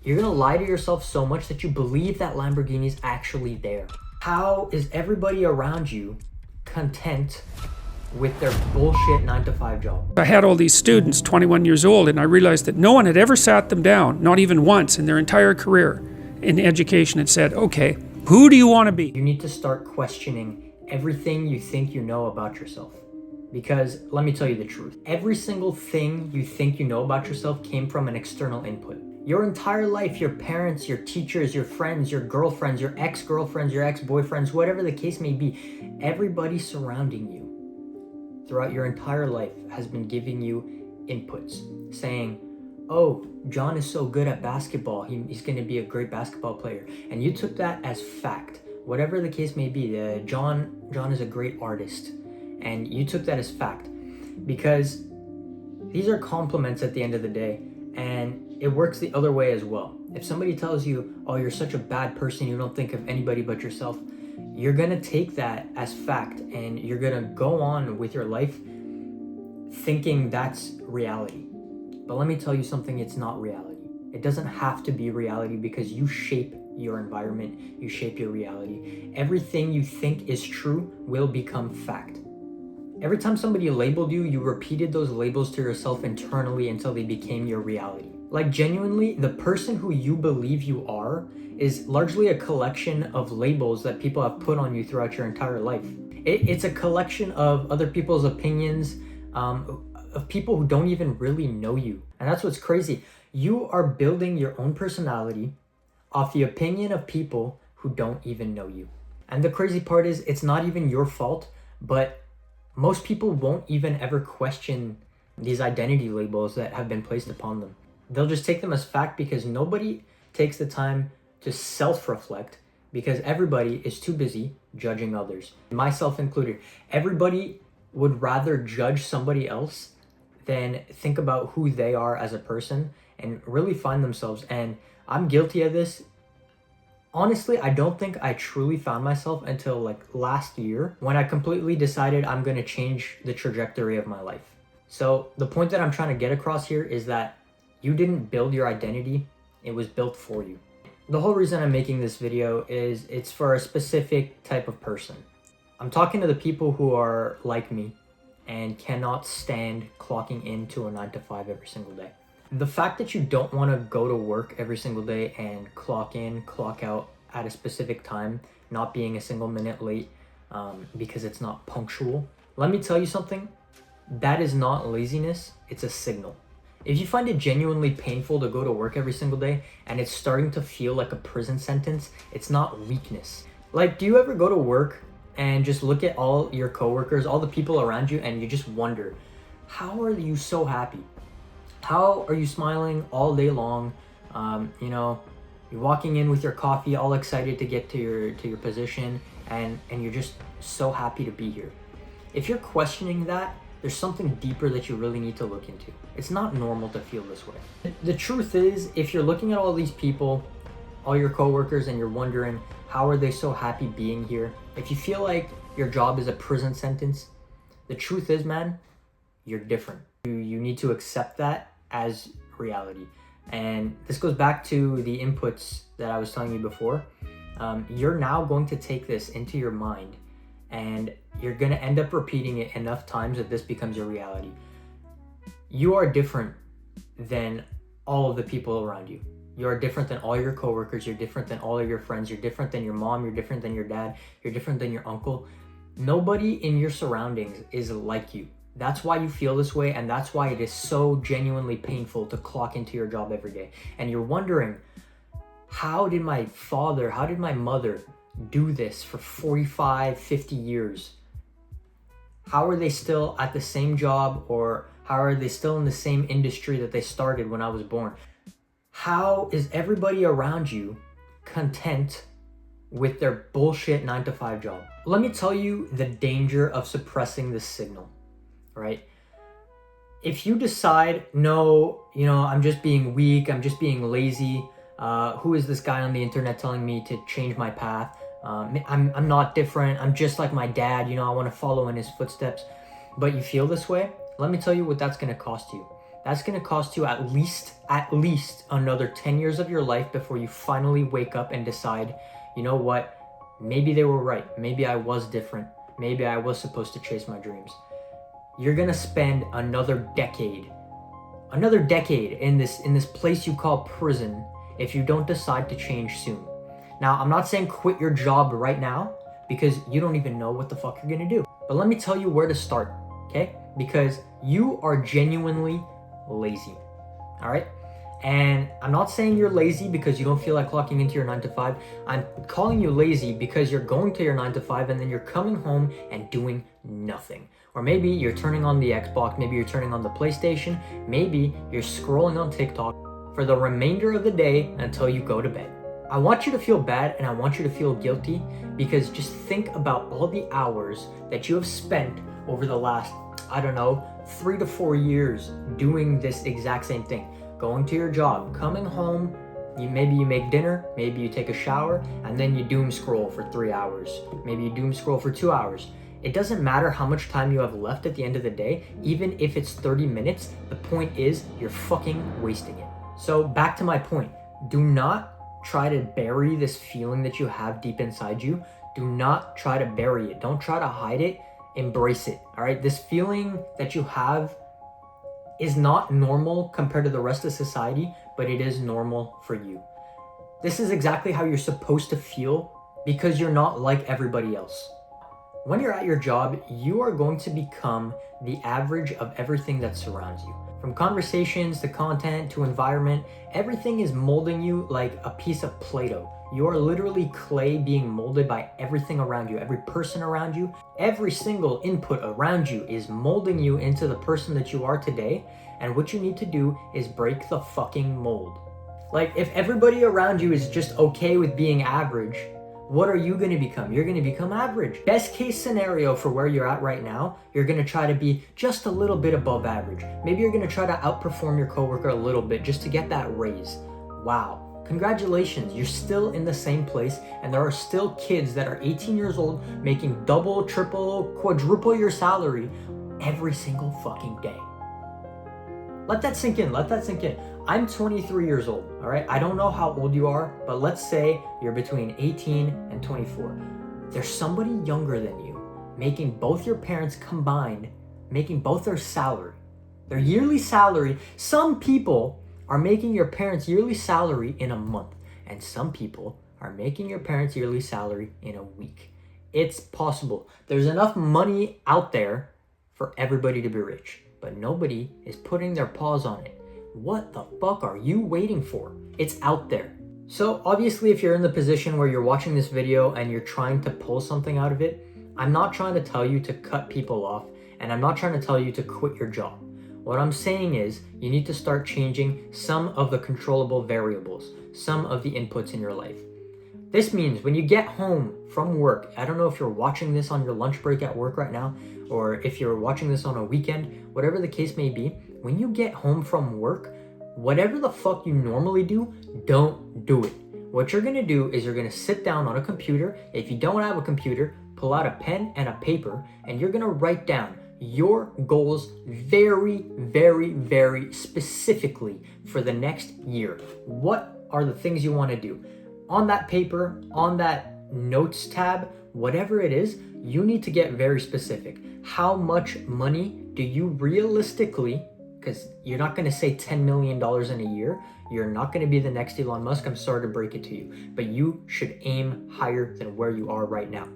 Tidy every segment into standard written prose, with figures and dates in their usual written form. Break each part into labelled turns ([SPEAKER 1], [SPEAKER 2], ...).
[SPEAKER 1] You're gonna lie to yourself so much that you believe that Lamborghini is actually there. How is everybody around you content with their bullshit 9-to-5 job?
[SPEAKER 2] I had all these students, 21 years old, and I realized that no one had ever sat them down, not even once in their entire career in education, and said, okay, who do you want to be?
[SPEAKER 1] You need to start questioning everything you think you know about yourself. Because let me tell you the truth. Every single thing you think you know about yourself came from an external input. Your entire life, your parents, your teachers, your friends, your girlfriends, your ex-girlfriends, your ex-boyfriends, whatever the case may be, everybody surrounding you throughout your entire life has been giving you inputs, saying, oh, John is so good at basketball, he's going to be a great basketball player. And you took that as fact. Whatever the case may be, John is a great artist. And you took that as fact. Because these are compliments at the end of the day. And it works the other way as well. If somebody tells you, oh, you're such a bad person, you don't think of anybody but yourself, you're going to take that as fact. And you're going to go on with your life thinking that's reality. But let me tell you something, it's not reality. It doesn't have to be reality because you shape your environment, you shape your reality. Everything you think is true will become fact. Every time somebody labeled you, you repeated those labels to yourself internally until they became your reality. Like genuinely, the person who you believe you are is largely a collection of labels that people have put on you throughout your entire life. It's a collection of other people's opinions, of people who don't even really know you. And that's what's crazy. You are building your own personality off the opinion of people who don't even know you. And the crazy part is, it's not even your fault, but most people won't even ever question these identity labels that have been placed upon them. They'll just take them as fact because nobody takes the time to self-reflect because everybody is too busy judging others, myself included. Everybody would rather judge somebody else than think about who they are as a person and really find themselves. And I'm guilty of this. Honestly, I don't think I truly found myself until like last year when I completely decided I'm going to change the trajectory of my life. So the point that I'm trying to get across here is that you didn't build your identity, it was built for you. The whole reason I'm making this video is it's for a specific type of person. I'm talking to the people who are like me and cannot stand clocking into a 9-to-5 every single day. The fact that you don't want to go to work every single day and clock in, clock out at a specific time, not being a single minute late because it's not punctual. Let me tell you something, that is not laziness, it's a signal. If you find it genuinely painful to go to work every single day and it's starting to feel like a prison sentence, it's not weakness. Like, do you ever go to work and just look at all your coworkers, all the people around you, and you just wonder, how are you so happy? How are you smiling all day long? You're walking in with your coffee, all excited to get to your position, and you're just so happy to be here. If you're questioning that, there's something deeper that you really need to look into. It's not normal to feel this way. The truth is, if you're looking at all these people, all your coworkers, and you're wondering, how are they so happy being here? If you feel like your job is a prison sentence, the truth is, man, you're different. You need to accept that as reality. And this goes back to the inputs that I was telling you before. You're now going to take this into your mind and you're going to end up repeating it enough times that this becomes your reality. You are different than all of the people around you. You are different than all your coworkers. You're different than all of your friends. You're different than your mom. You're different than your dad. You're different than your uncle. Nobody in your surroundings is like you. That's why you feel this way, and that's why it is so genuinely painful to clock into your job every day. And you're wondering, how did my father, how did my mother do this for 45, 50 years? How are they still at the same job, or how are they still in the same industry that they started when I was born? How is everybody around you content with their bullshit 9-to-5 job? Let me tell you the danger of suppressing this signal. Right? If you decide, no, I'm just being weak, I'm just being lazy, who is this guy on the internet telling me to change my path? I'm not different, I'm just like my dad, I want to follow in his footsteps. But you feel this way, let me tell you what that's going to cost you. that's going to cost you at least another 10 years of your life before you finally wake up and decide, you know what, maybe they were right. Maybe I was different. Maybe I was supposed to chase my dreams. You're going to spend another decade in this place you call prison if you don't decide to change soon. Now, I'm not saying quit your job right now because you don't even know what the fuck you're gonna do. But let me tell you where to start, okay? Because you are genuinely lazy, all right? And I'm not saying you're lazy because you don't feel like clocking into your 9 to 5. I'm calling you lazy because you're going to your 9 to 5 and then you're coming home and doing nothing. Or maybe you're turning on the Xbox, maybe you're turning on the PlayStation, maybe you're scrolling on TikTok for the remainder of the day until you go to bed. I want you to feel bad and I want you to feel guilty because just think about all the hours that you have spent over the last, 3 to 4 years doing this exact same thing. Going to your job, coming home, maybe you make dinner, maybe you take a shower, and then you doom scroll for 3 hours. Maybe you doom scroll for 2 hours. It doesn't matter how much time you have left at the end of the day, even if it's 30 minutes, the point is you're fucking wasting it. So back to my point, do not try to bury this feeling that you have deep inside you. Do not try to bury it. Don't try to hide it. Embrace it, all right? This feeling that you have is not normal compared to the rest of society, but it is normal for you. This is exactly how you're supposed to feel because you're not like everybody else. When you're at your job, you are going to become the average of everything that surrounds you. From conversations to content to environment, everything is molding you like a piece of Play-Doh. You are literally clay being molded by everything around you, every person around you. Every single input around you is molding you into the person that you are today. And what you need to do is break the fucking mold. Like, if everybody around you is just okay with being average, what are you going to become? You're going to become average. Best case scenario for where you're at right now, you're going to try to be just a little bit above average. Maybe you're going to try to outperform your coworker a little bit just to get that raise. Wow. Congratulations, you're still in the same place, and there are still kids that are 18 years old making double, triple, quadruple your salary every single fucking day. Let that sink in. I'm 23 years old, all right? I don't know how old you are, but let's say you're between 18 and 24. There's somebody younger than you making both your parents combined, making both their salary, their yearly salary. Some people are making your parents' yearly salary in a month, and some people are making your parents' yearly salary in a week. It's possible. There's enough money out there for everybody to be rich, but nobody is putting their paws on it. What the fuck are you waiting for? It's out there. So obviously, if you're in the position where you're watching this video and you're trying to pull something out of it, I'm not trying to tell you to cut people off, and I'm not trying to tell you to quit your job. What I'm saying is you need to start changing some of the controllable variables, some of the inputs in your life. This means when you get home from work, I don't know if you're watching this on your lunch break at work right now, or if you're watching this on a weekend, whatever the case may be, when you get home from work, whatever the fuck you normally do, don't do it. What you're gonna do is you're gonna sit down on a computer. If you don't have a computer, pull out a pen and a paper, and you're gonna write down your goals very, very, very specifically for the next year. What are the things you want to do? On that paper, on that notes tab, whatever it is, you need to get very specific. How much money do you realistically, because you're not going to say $10 million in a year, you're not going to be the next Elon Musk, I'm sorry to break it to you, but you should aim higher than where you are right now.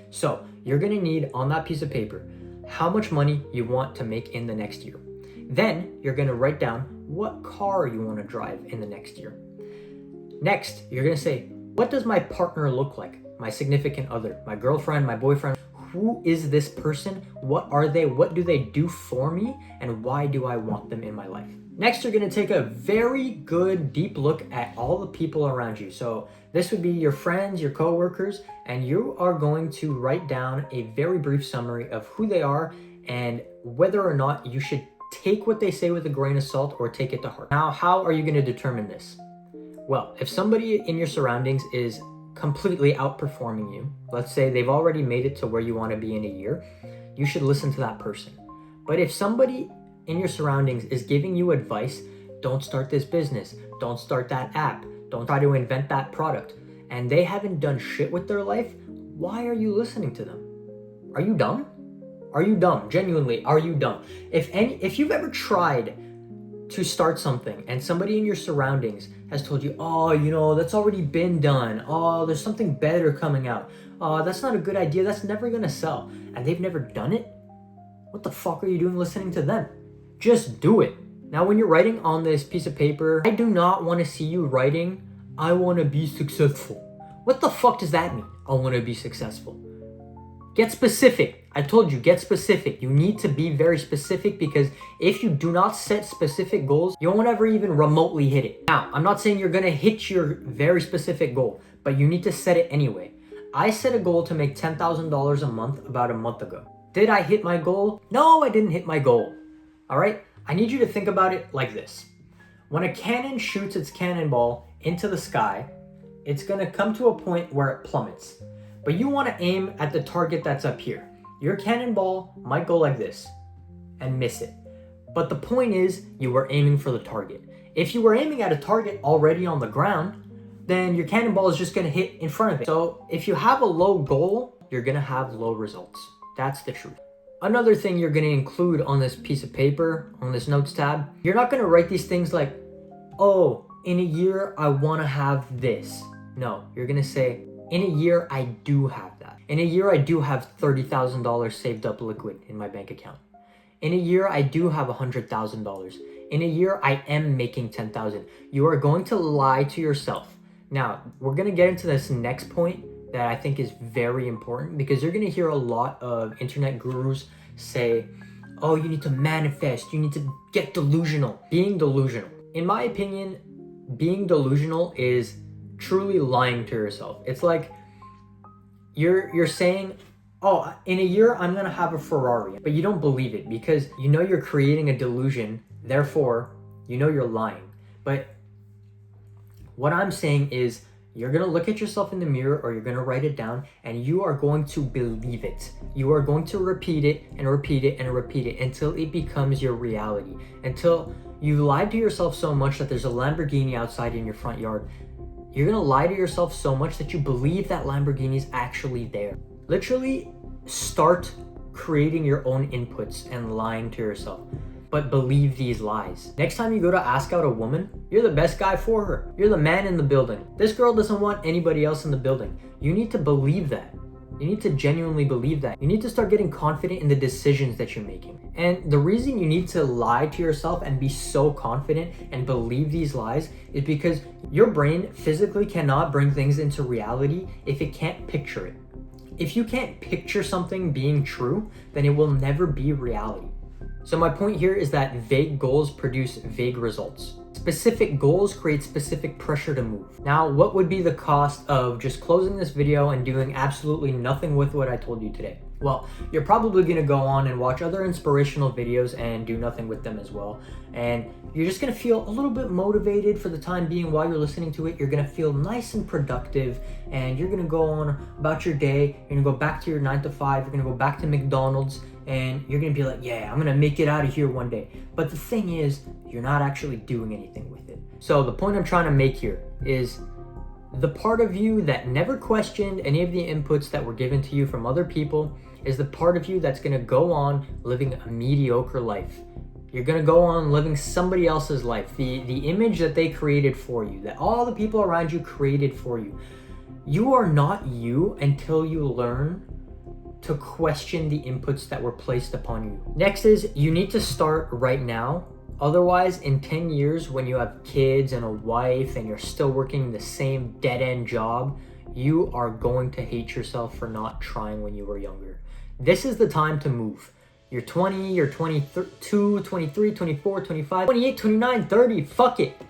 [SPEAKER 1] So you're going to need on that piece of paper how much money you want to make in the next year. Then you're going to write down what car you want to drive in the next year. Next, you're going to say, what does my partner look like? My significant other, my girlfriend, my boyfriend. Who is this person? What are they? What do they do for me? And why do I want them in my life? Next, you're going to take a very good deep look at all the people around you. So this would be your friends, your coworkers, and you are going to write down a very brief summary of who they are and whether or not you should take what they say with a grain of salt or take it to heart. Now, how are you going to determine this? Well, if somebody in your surroundings is completely outperforming you, let's say they've already made it to where you want to be in a year, you should listen to that person. But if somebody in your surroundings is giving you advice, don't start this business, don't start that app, don't try to invent that product, and they haven't done shit with their life, why are you listening to them? Are you dumb? Are you dumb? Genuinely, are you dumb? If you've ever tried to start something and somebody in your surroundings has told you, oh, you know, that's already been done. Oh, there's something better coming out. Oh, that's not a good idea. That's never gonna sell. And they've never done it? What the fuck are you doing listening to them? Just do it. Now, when you're writing on this piece of paper, I do not want to see you writing, I want to be successful. What the fuck does that mean? I want to be successful. Get specific. I told you, get specific. You need to be very specific, because if you do not set specific goals, you won't ever even remotely hit it. Now, I'm not saying you're gonna hit your very specific goal, but you need to set it anyway. I set a goal to make $10,000 a month about a month ago. Did I hit my goal? No, I didn't hit my goal. All right? I need you to think about it like this. When a cannon shoots its cannonball into the sky, it's gonna come to a point where it plummets. But you want to aim at the target that's up here. Your cannonball might go like this and miss it. But the point is, you were aiming for the target. If you were aiming at a target already on the ground, then your cannonball is just going to hit in front of it. So if you have a low goal, you're going to have low results. That's the truth. Another thing you're going to include on this piece of paper, on this notes tab, you're not going to write these things like, oh, in a year, I want to have this. No, you're going to say, in a year, I do have that. In a year, I do have $30,000 saved up liquid in my bank account. In a year, I do have $100,000. In a year, I am making $10,000. You are going to lie to yourself. Now, we're going to get into this next point that I think is very important, because you're going to hear a lot of internet gurus say, oh, you need to manifest, you need to get delusional. Being delusional. In my opinion, being delusional is truly lying to yourself. It's like you're saying, oh, in a year I'm gonna have a Ferrari, but you don't believe it because you know you're creating a delusion, therefore you know you're lying. But what I'm saying is, you're gonna look at yourself in the mirror, or you're gonna write it down, and you are going to believe it. You are going to repeat it and repeat it and repeat it until it becomes your reality, until you lied to yourself so much that there's a Lamborghini outside in your front yard. You're gonna lie to yourself so much that you believe that Lamborghini is actually there. Literally start creating your own inputs and lying to yourself, but believe these lies. Next time you go to ask out a woman, you're the best guy for her. You're the man in the building. This girl doesn't want anybody else in the building. You need to believe that. You need to genuinely believe that. You need to start getting confident in the decisions that you're making. And the reason you need to lie to yourself and be so confident and believe these lies is because your brain physically cannot bring things into reality if it can't picture it. If you can't picture something being true, then it will never be reality. So my point here is that vague goals produce vague results. Specific goals create specific pressure to move. Now, what would be the cost of just closing this video and doing absolutely nothing with what I told you today? Well, you're probably gonna go on and watch other inspirational videos and do nothing with them as well. And you're just gonna feel a little bit motivated for the time being while you're listening to it. You're gonna feel nice and productive, and you're gonna go on about your day. You're gonna go back to your 9 to 5. You're gonna go back to McDonald's, and you're gonna be like, yeah, I'm gonna make it out of here one day. But the thing is, you're not actually doing anything with it. So the point I'm trying to make here is, the part of you that never questioned any of the inputs that were given to you from other people is the part of you that's gonna go on living a mediocre life. You're gonna go on living somebody else's life, the image that they created for you, that all the people around you created for you. You are not you until you learn to question the inputs that were placed upon you. Next is, you need to start right now. Otherwise, in 10 years, when you have kids and a wife and you're still working the same dead-end job, you are going to hate yourself for not trying when you were younger. This is the time to move. You're 20, you're 22, 23, 24, 25, 28, 29, 30, fuck it.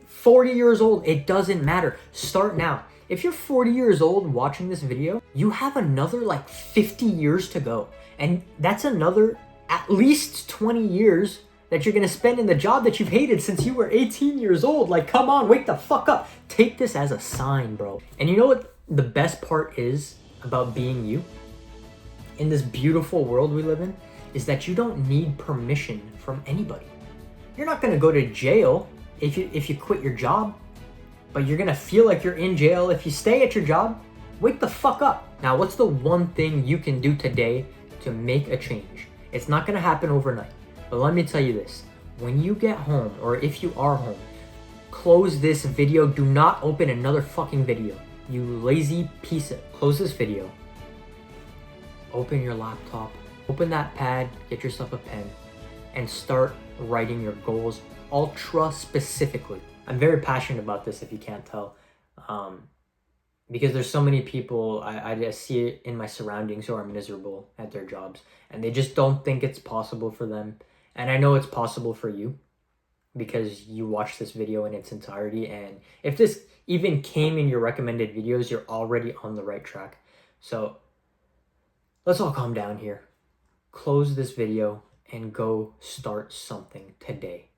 [SPEAKER 1] 40 years old, it doesn't matter. Start now. If you're 40 years old watching this video, you have another like 50 years to go. And that's another at least 20 years that you're gonna spend in the job that you've hated since you were 18 years old. Like, come on, wake the fuck up. Take this as a sign, bro. And you know what the best part is about being you? In this beautiful world we live in, is that you don't need permission from anybody. You're not gonna go to jail if you quit your job, but you're gonna feel like you're in jail if you stay at your job. Wake the fuck up. Now, what's the one thing you can do today to make a change? It's not gonna happen overnight, but let me tell you this. When you get home, or if you are home, close this video. Do not open another fucking video. You lazy piece of... Close this video. Open your laptop. Open that pad. Get yourself a pen. And start writing your goals ultra specifically. I'm very passionate about this, if you can't tell. Because there's so many people, I just see it in my surroundings, who are miserable at their jobs. And they just don't think it's possible for them. And I know it's possible for you, because you watched this video in its entirety. And if this even came in your recommended videos, you're already on the right track. So let's all calm down here. Close this video and go start something today.